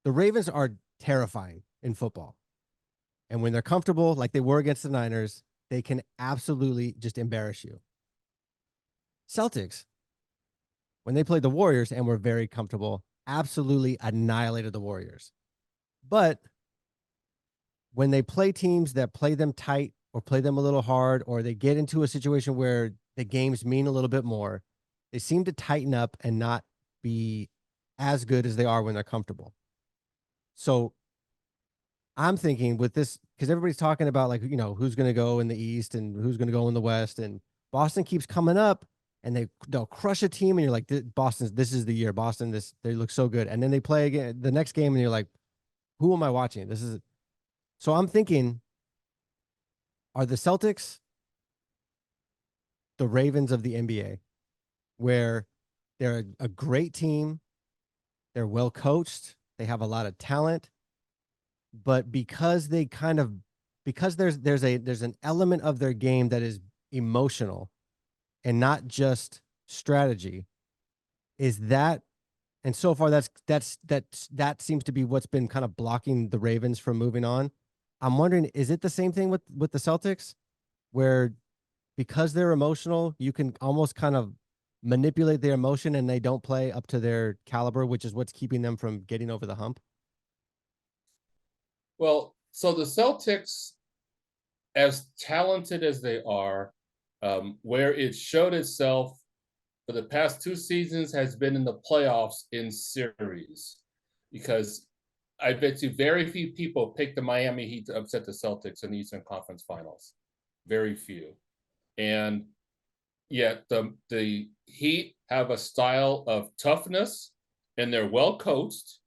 The Ravens are terrifying in football. And when they're comfortable, like they were against the Niners, they can absolutely just embarrass you. Celtics, when they played the Warriors and were very comfortable, absolutely annihilated the Warriors. But when they play teams that play them tight or play them a little hard, or they get into a situation where the games mean a little bit more, they seem to tighten up and not be as good as they are when they're comfortable. So I'm thinking with this, because everybody's talking about like, who's going to go in the East and who's going to go in the West. And Boston keeps coming up and they'll crush a team. And you're like, Boston, this is the year. Boston, they look so good. And then they play again the next game and you're like, who am I watching? So I'm thinking, are the Celtics the Ravens of the NBA, where they're a great team, they're well coached, they have a lot of talent, but because there's an element of their game that is emotional and not just strategy, is that and so far that seems to be what's been kind of blocking the Ravens from moving on. I'm wondering, is it the same thing with the Celtics, where because they're emotional, you can almost kind of manipulate their emotion and they don't play up to their caliber, which is what's keeping them from getting over the hump? Well, so the Celtics, as talented as they are, where it showed itself for the past two seasons has been in the playoffs in series, because I bet you very few people picked the Miami Heat to upset the Celtics in the Eastern Conference Finals. Very few. And yet the Heat have a style of toughness and they're well coached.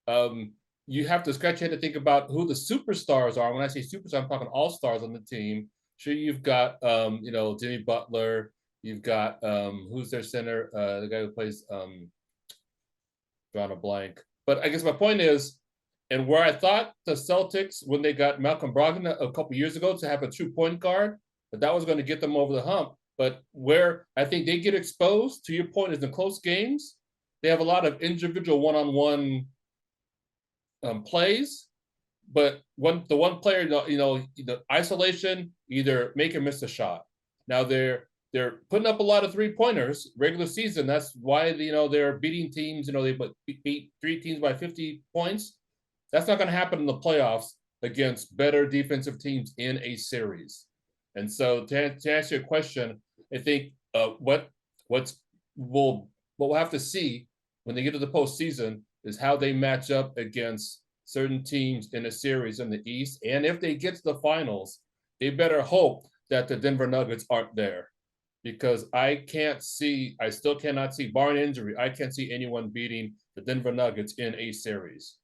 You have to scratch your head to think about who the superstars are. When I say superstars, I'm talking all stars on the team. Sure, you've got Jimmy Butler. You've got who's their center, the guy who plays drawing a blank. But I guess my point is, and where I thought the Celtics, when they got Malcolm Brogdon a couple years ago to have a true point guard, that was going to get them over the hump. But where I think they get exposed, to your point, is in close games. They have a lot of individual one-on-one plays, but the one player, the isolation, either make or miss a shot. Now they're putting up a lot of 3-pointers regular season. That's why they're beating teams. They beat 3 teams by 50 points. That's not going to happen in the playoffs against better defensive teams in a series. And so to answer your question, I think what we'll have to see when they get to the postseason is how they match up against certain teams in a series in the East. And if they get to the finals, they better hope that the Denver Nuggets aren't there, because I still cannot see, barring injury, I can't see anyone beating the Denver Nuggets in a series.